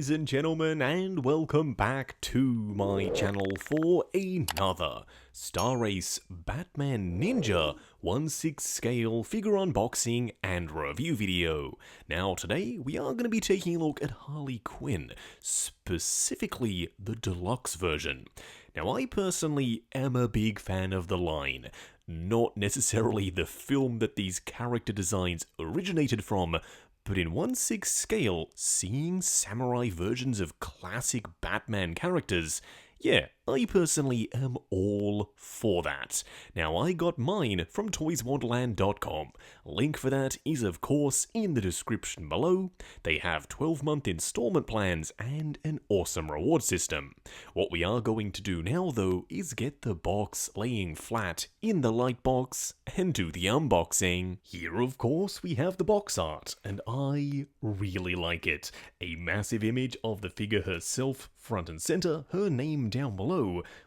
ladies and gentlemen, and welcome back to my channel for another Star Race Batman Ninja 1/6 scale figure unboxing and review video. Now today we are going to be taking a look at Harley Quinn, specifically the deluxe version. Now I personally am a big fan of the line. Not necessarily the film that these character designs originated from, but in 1/6 scale, seeing samurai versions of classic Batman characters, yeah, I personally am all for that. Now, I got mine from toyswonderland.com. Link for that is, of course, in the description below. They have 12-month installment plans and an awesome reward system. What we are going to do now, though, is get the box laying flat in the light box and do the unboxing. Here, of course, we have the box art, and I really like it. A massive image of the figure herself, front and center, her name down below,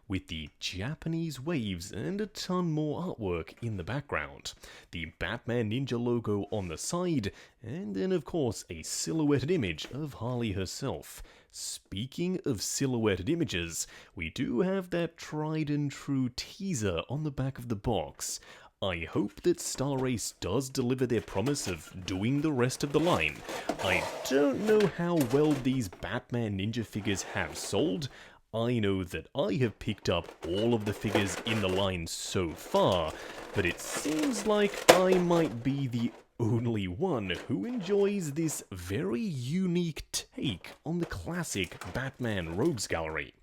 with the Japanese waves and a ton more artwork in the background. The Batman Ninja logo on the side, and then of course a silhouetted image of Harley herself. Speaking of silhouetted images, we do have that tried and true teaser on the back of the box. I hope that Star Race does deliver their promise of doing the rest of the line. I don't know how well these Batman Ninja figures have sold. I know that I have picked up all of the figures in the line so far, but it seems like I might be the only one who enjoys this very unique take on the classic Batman Rogues Gallery.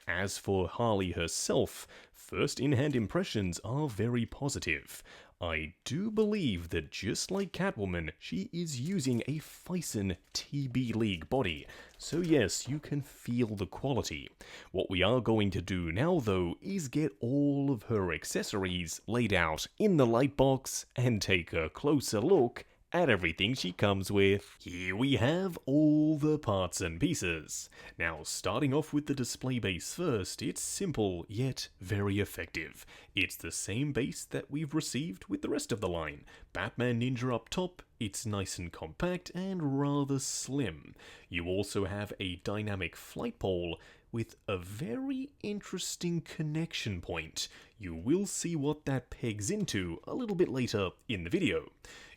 As for Harley herself, first in-hand impressions are very positive. I do believe that just like Catwoman, she is using a Fison TB League body, so yes, you can feel the quality. What we are going to do now, though, is get all of her accessories laid out in the light box and take a closer look at everything she comes with. Here we have all the parts and pieces. Now, starting off with the display base first, it's simple yet very effective. It's the same base that we've received with the rest of the line. Batman Ninja up top, it's nice and compact and rather slim. You also have a dynamic flight pole with a very interesting connection point. You will see what that pegs into a little bit later in the video.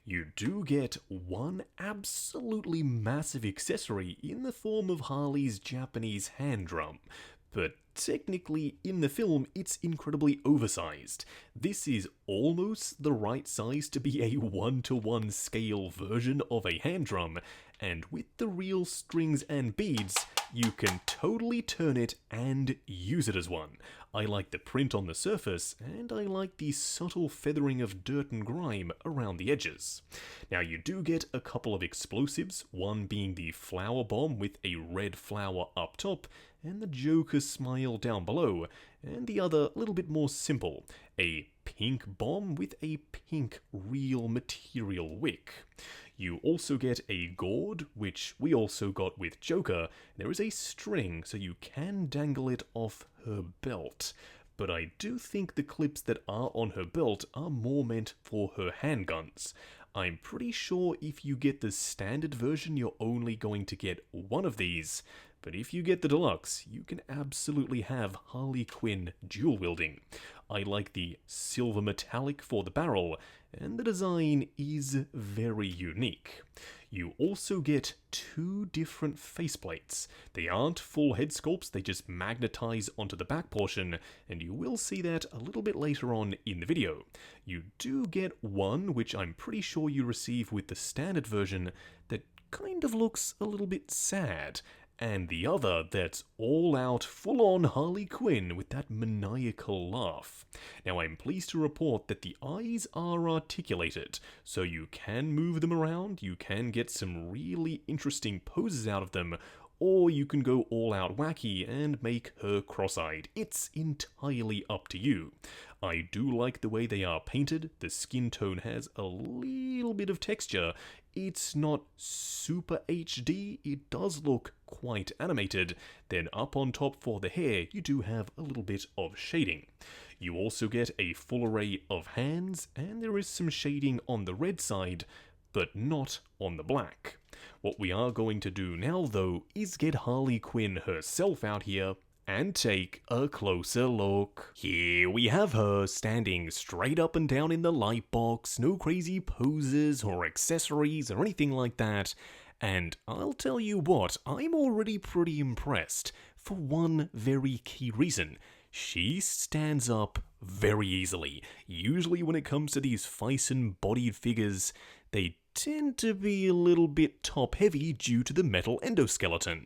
You do get one absolutely massive accessory in the form of Harley's Japanese hand drum, but technically in the film it's incredibly oversized. This is almost the right size to be a 1-to-1 scale version of a hand drum, and with the real strings and beads, you can totally turn it and use it as one. I like the print on the surface, and I like the subtle feathering of dirt and grime around the edges. Now you do get a couple of explosives, one being the flower bomb with a red flower up top, and the Joker smile down below, and the other a little bit more simple, a pink bomb with a pink real material wick. You also get a gourd, which we also got with Joker. There is a string, so you can dangle it off her belt. But I do think the clips that are on her belt are more meant for her handguns. I'm pretty sure if you get the standard version, you're only going to get one of these. But if you get the deluxe, you can absolutely have Harley Quinn dual wielding. I like the silver metallic for the barrel, and the design is very unique. You also get two different faceplates. They aren't full head sculpts, they just magnetize onto the back portion, and you will see that a little bit later on in the video. You do get one, which I'm pretty sure you receive with the standard version, that kind of looks a little bit sad, and the other that's all out full-on Harley Quinn with that maniacal laugh. Now I'm pleased to report that the eyes are articulated, so you can move them around, you can get some really interesting poses out of them, or you can go all out wacky and make her cross-eyed. It's entirely up to you. I do like the way they are painted. The skin tone has a little bit of texture. It's not super HD, it does look quite animated. Then up on top for the hair, you do have a little bit of shading. You also get a full array of hands, and there is some shading on the red side, but not on the black. What we are going to do now, though, is get Harley Quinn herself out here and take a closer look. Here we have her, standing straight up and down in the light box, no crazy poses or accessories or anything like that. And I'll tell you what, I'm already pretty impressed, for one very key reason. She stands up very easily. Usually when it comes to these Fison-bodied figures, they tend to be a little bit top-heavy due to the metal endoskeleton.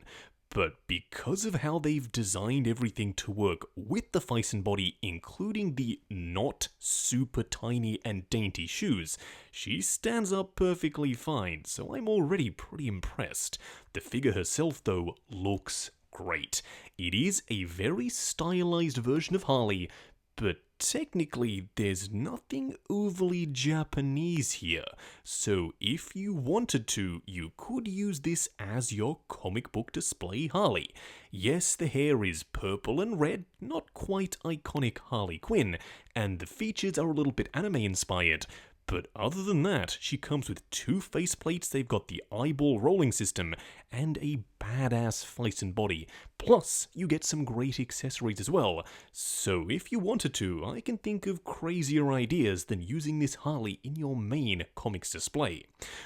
But because of how they've designed everything to work with the Fison body, including the not super tiny and dainty shoes, she stands up perfectly fine, so I'm already pretty impressed. The figure herself, though, looks great. It is a very stylized version of Harley, but technically there's nothing overly Japanese here, so if you wanted to, you could use this as your comic book display Harley. Yes, the hair is purple and red, not quite iconic Harley Quinn, and the features are a little bit anime inspired. But other than that, she comes with 2 faceplates, they've got the eyeball rolling system, and a badass Fison body. Plus, you get some great accessories as well. So if you wanted to, I can think of crazier ideas than using this Harley in your main comics display.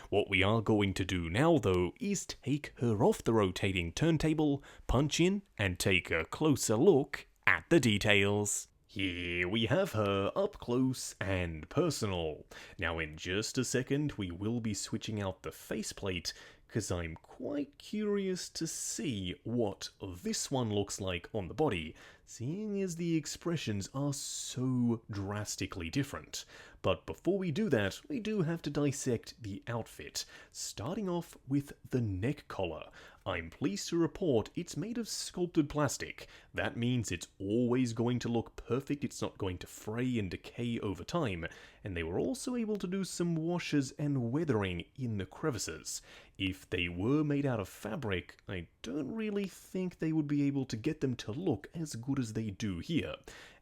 What we are going to do now, though, is take her off the rotating turntable, punch in, and take a closer look at the details. Here we have her up close and personal. Now in just a second we will be switching out the faceplate, because I'm quite curious to see what this one looks like on the body, seeing as the expressions are so drastically different. But before we do that, we do have to dissect the outfit, starting off with the neck collar. I'm pleased to report it's made of sculpted plastic. That means it's always going to look perfect, it's not going to fray and decay over time, and they were also able to do some washes and weathering in the crevices. If they were made out of fabric, I don't really think they would be able to get them to look as good as they do here.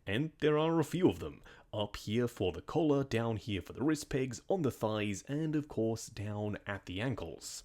And there are a few of them. Up here for the collar, down here for the wrist pegs, on the thighs, and of course down at the ankles.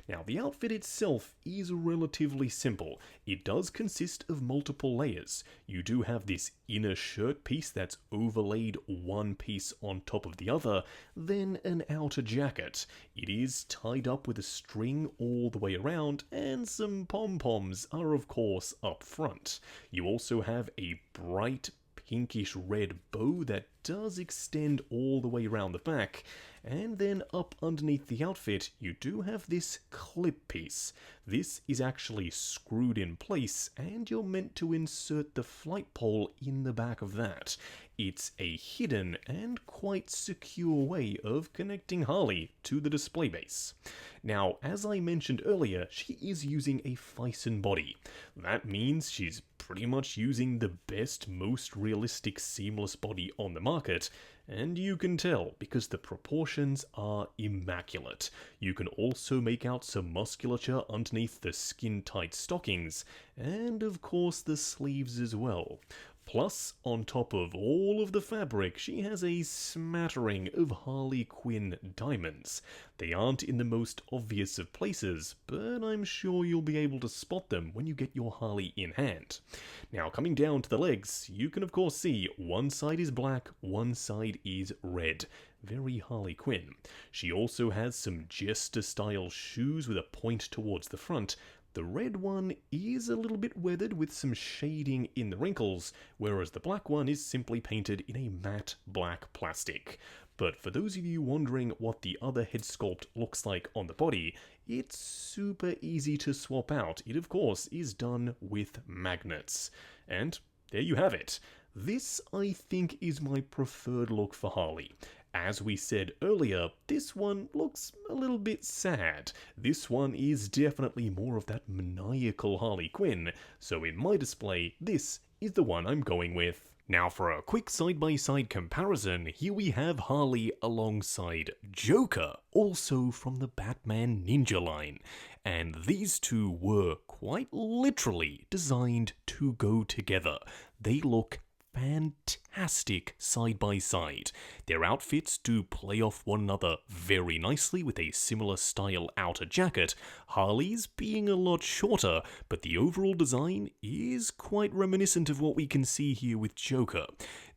Now the outfit itself is relatively simple. It does consist of multiple layers. You do have this inner shirt piece that's overlaid one piece on top of the other, then an outer jacket. It is tied up with a string all the way around, and some pom-poms are of course up front. You also have a bright pinkish red bow that does extend all the way around the back, and then up underneath the outfit you do have this clip piece. This is actually screwed in place, and you're meant to insert the flight pole in the back of that. It's a hidden and quite secure way of connecting Harley to the display base. Now, as I mentioned earlier, she is using a Fison body. That means she's pretty much using the best, most realistic seamless body on the market, and you can tell because the proportions are immaculate. You can also make out some musculature underneath the skin-tight stockings, and of course the sleeves as well. Plus, on top of all of the fabric, she has a smattering of Harley Quinn diamonds. They aren't in the most obvious of places, but I'm sure you'll be able to spot them when you get your Harley in hand. Now, coming down to the legs, you can of course see one side is black, one side is red. Very Harley Quinn. She also has some jester-style shoes with a point towards the front. The red one is a little bit weathered with some shading in the wrinkles, whereas the black one is simply painted in a matte black plastic. But for those of you wondering what the other head sculpt looks like on the body, it's super easy to swap out. It of course is done with magnets. And there you have it. This, I think, is my preferred look for Harley. As we said earlier, this one looks a little bit sad. This one is definitely more of that maniacal Harley Quinn, so in my display, this is the one I'm going with. Now for a quick side-by-side comparison, here we have Harley alongside Joker, also from the Batman Ninja line. And these two were quite literally designed to go together. They look fantastic side by side. Their outfits do play off one another very nicely with a similar style outer jacket, Harley's being a lot shorter, but the overall design is quite reminiscent of what we can see here with Joker.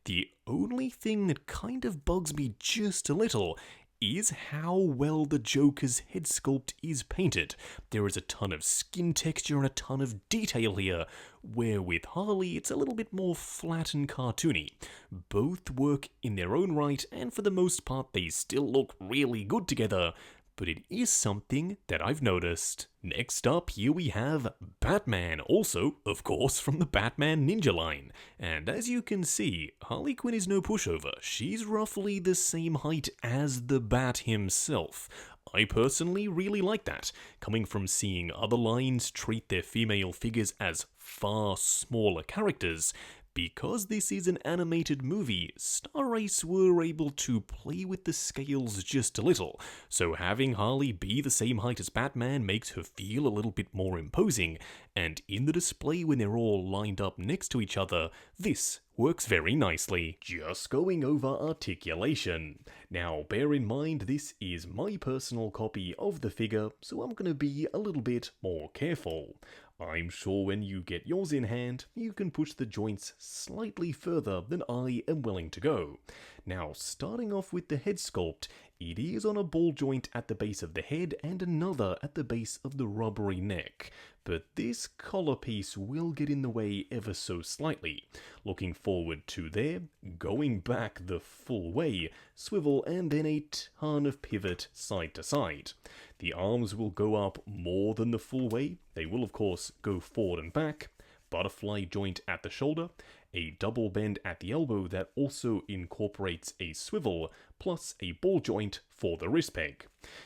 The only thing that kind of bugs me just a little is how well the Joker's head sculpt is painted. There is a ton of skin texture and a ton of detail here, where with Harley it's a little bit more flat and cartoony. Both work in their own right, and for the most part they still look really good together, but it is something that I've noticed. Next up, here we have Batman, also, of course, from the Batman Ninja line. And as you can see, Harley Quinn is no pushover. She's roughly the same height as the Bat himself. I personally really like that, coming from seeing other lines treat their female figures as far smaller characters. Because this is an animated movie, Star Race were able to play with the scales just a little, so having Harley be the same height as Batman makes her feel a little bit more imposing, and in the display when they're all lined up next to each other, this works very nicely. Just going over articulation. Now, bear in mind this is my personal copy of the figure, so I'm gonna be a little bit more careful. I'm sure when you get yours in hand, you can push the joints slightly further than I am willing to go. Now, starting off with the head sculpt, it is on a ball joint at the base of the head and another at the base of the rubbery neck, but this collar piece will get in the way ever so slightly. Looking forward to there, going back the full way, swivel and then a ton of pivot side to side. The arms will go up more than the full way, they will of course go forward and back, butterfly joint at the shoulder, a double bend at the elbow that also incorporates a swivel, plus a ball joint for the wrist peg.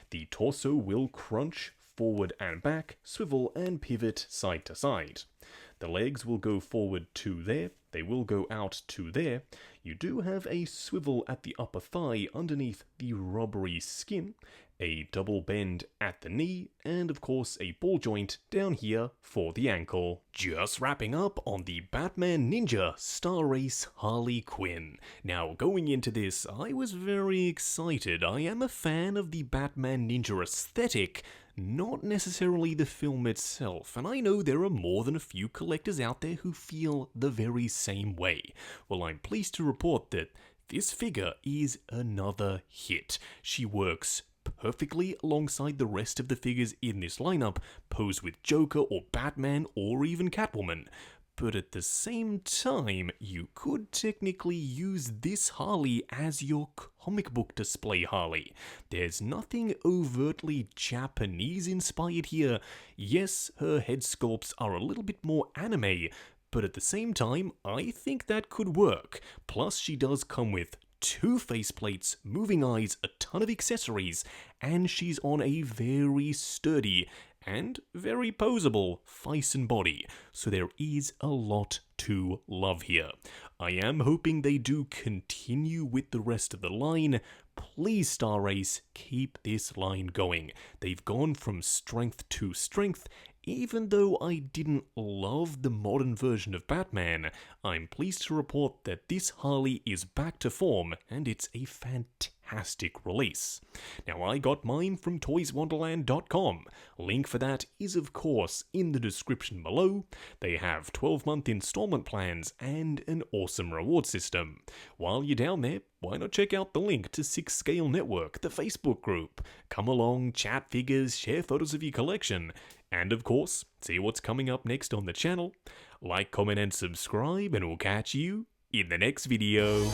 The torso will crunch forward and back, swivel and pivot side to side. The legs will go forward to there, they will go out to there. You do have a swivel at the upper thigh underneath the rubbery skin, a double bend at the knee, and of course a ball joint down here for the ankle. Just wrapping up on the Batman Ninja Star Race Harley Quinn. Now going into this, I was very excited. I am a fan of the Batman Ninja aesthetic, not necessarily the film itself, and I know there are more than a few collectors out there who feel the very same way. Well, I'm pleased to report that this figure is another hit. She works perfectly alongside the rest of the figures in this lineup, posed with Joker or Batman or even Catwoman. But at the same time, you could technically use this Harley as your comic book display Harley. There's nothing overtly Japanese inspired here. Yes, her head sculpts are a little bit more anime, but at the same time, I think that could work. Plus, she does come with 2 faceplates, moving eyes, a ton of accessories, and she's on a very sturdy and very posable face and body, so there is a lot to love here. I am hoping they do continue with the rest of the line. Please, Star Race, keep this line going. They've gone from strength to strength. Even though I didn't love the modern version of Batman, I'm pleased to report that this Harley is back to form, and it's a fantastic release. Now, I got mine from toyswonderland.com. Link for that is, of course, in the description below. They have 12-month installment plans and an awesome reward system. While you're down there, why not check out the link to 6 Scale Network, the Facebook group. Come along, chat figures, share photos of your collection, and of course, see what's coming up next on the channel. Like, comment, and subscribe, and we'll catch you in the next video.